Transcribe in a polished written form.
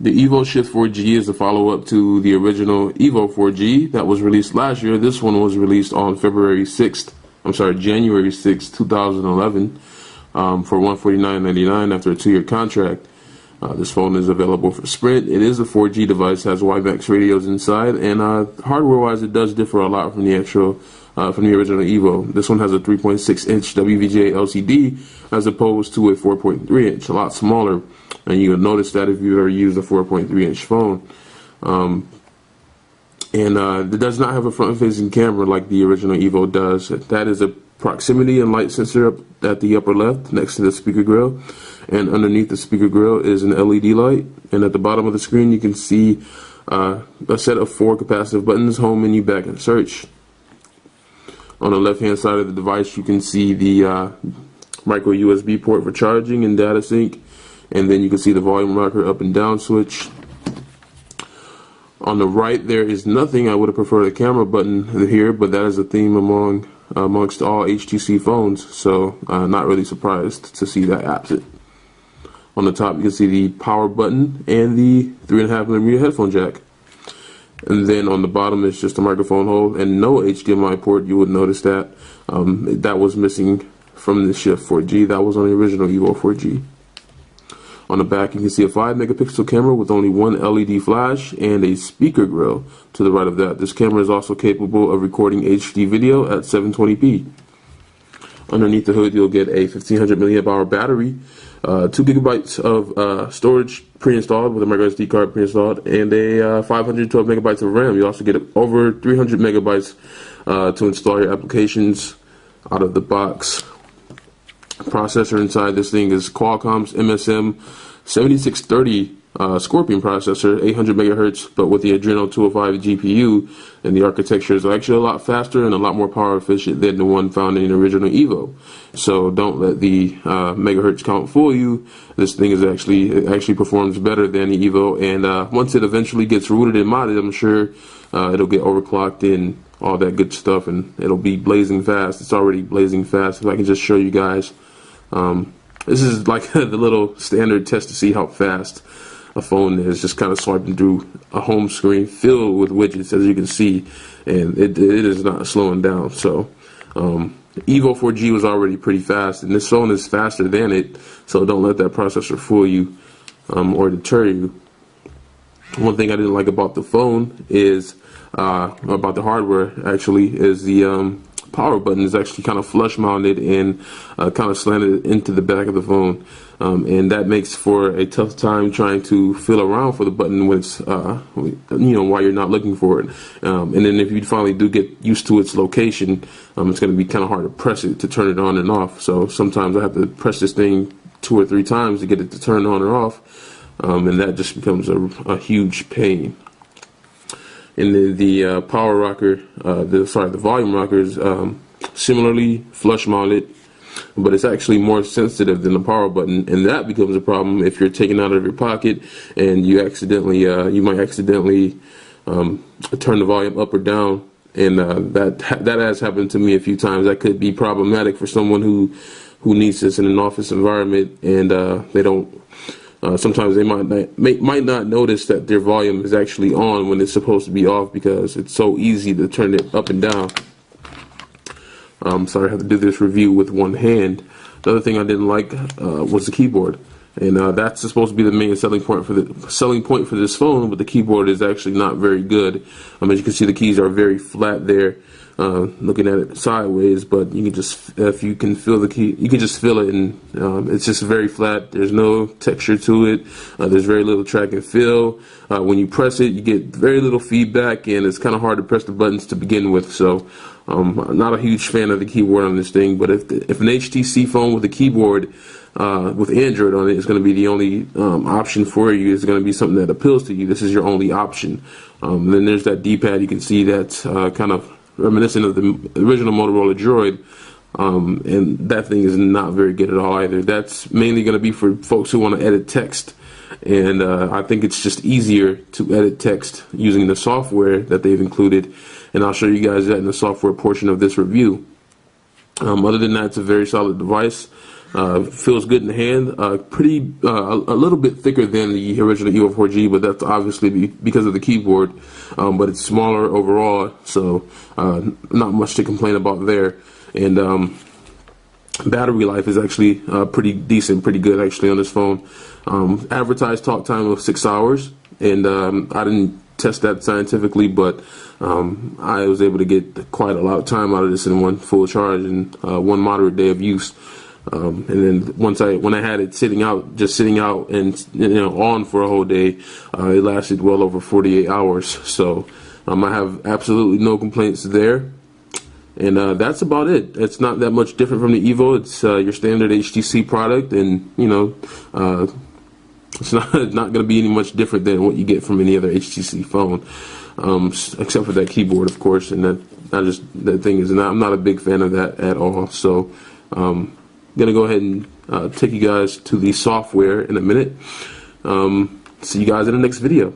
The Evo Shift 4G is a follow-up to the original Evo 4G that was released last year. This one was released on January 6th, 2011, for $149.99 after a 2-year contract. This phone is available for Sprint. It is a 4G device, has WiMAX radios inside, and hardware-wise, it does differ a lot from the original Evo. This one has a 3.6-inch WVGA LCD as opposed to a 4.3-inch, a lot smaller. And you'll notice that if you've ever used a 4.3-inch phone. It does not have a front-facing camera like the original Evo does. That is a proximity and light sensor up at the upper left next to the speaker grill. And underneath the speaker grill is an LED light. And at the bottom of the screen you can see a set of 4 capacitive buttons: home, menu, back, and search. On the left-hand side of the device you can see the micro USB port for charging and data sync. And then you can see the volume rocker up and down switch. On the right there is nothing. I would have preferred a camera button here, but that is a theme amongst all HTC phones, so not really surprised to see that absent. On the top you can see the power button and the 3.5mm headphone jack. And then on the bottom is just a microphone hole and no HDMI port. You would notice that that was missing from the Shift 4G. That was on the original Evo 4G. On the back you can see a 5-megapixel camera with only one LED flash and a speaker grill to the right of that. This camera is also capable of recording HD video at 720p. Underneath the hood you'll get a 1500 mAh battery, 2 gigabytes of storage pre-installed with a microSD card pre-installed, and a 512 megabytes of RAM. You also get over 300 megabytes to install your applications out of the box. Processor inside this thing is Qualcomm's MSM 7630 Scorpion processor, 800 megahertz, but with the Adreno 205 GPU, and the architecture is actually a lot faster and a lot more power efficient than the one found in the original Evo. So don't let the megahertz count fool you. This thing is actually performs better than the Evo, and once it eventually gets rooted and modded, I'm sure it'll get overclocked and all that good stuff, and it'll be blazing fast. It's already blazing fast. If I can just show you guys. This is like the little standard test to see how fast a phone is, just kind of swiping through a home screen filled with widgets, as you can see, and it is not slowing down. So Evo 4G was already pretty fast, and this phone is faster than it, so don't let that processor fool you or deter you. One thing I didn't like about the phone is about the hardware actually is the power button is actually kind of flush mounted and kind of slanted into the back of the phone, and that makes for a tough time trying to feel around for the button when it's while you're not looking for it, and then if you finally do get used to its location, it's going to be kind of hard to press it to turn it on and off. So sometimes I have to press this thing 2 or 3 times to get it to turn on or off, and that just becomes a huge pain. And the power rocker, the volume rocker is similarly flush mounted, but it's actually more sensitive than the power button, and that becomes a problem if you're taking it out of your pocket and you might accidentally turn the volume up or down, and that has happened to me a few times. That could be problematic for someone who needs this in an office environment, and they don't. Sometimes they might not notice that their volume is actually on when it's supposed to be off, because it's so easy to turn it up and down. Sorry, I have to do this review with one hand. The other thing I didn't like was the keyboard, and that's supposed to be the main selling point for this phone, but the keyboard is actually not very good. As you can see, the keys are very flat there. Looking at it sideways, but you can just, if you can feel the key, you can just feel it, and it's just very flat. There's no texture to it. There's very little track and feel. When you press it, you get very little feedback, and it's kind of hard to press the buttons to begin with. So I'm not a huge fan of the keyboard on this thing, but if an HTC phone with a keyboard with Android on it is going to be the only option for you, it's going to be something that appeals to you, this is your only option. Then there's that D-pad. You can see that's kind of reminiscent of the original Motorola Droid, and that thing is not very good at all either. That's mainly going to be for folks who want to edit text, and I think it's just easier to edit text using the software that they've included, and I'll show you guys that in the software portion of this review. Other than that, it's a very solid device. Feels good in the hand. A little bit thicker than the original Evo 4G, but that's obviously because of the keyboard. But it's smaller overall, so not much to complain about there. And battery life is actually pretty decent, pretty good actually on this phone. Advertised talk time of 6 hours, and I didn't test that scientifically, but I was able to get quite a lot of time out of this in one full charge and one moderate day of use. And then when I had it sitting out and on for a whole day, it lasted well over 48 hours. So I have absolutely no complaints there. And that's about it. It's not that much different from the Evo. It's your standard HTC product, and it's not going to be any much different than what you get from any other HTC phone, except for that keyboard, of course. And that thing is I'm not a big fan of that at all. So I'm gonna go ahead and take you guys to the software in a minute. See you guys in the next video.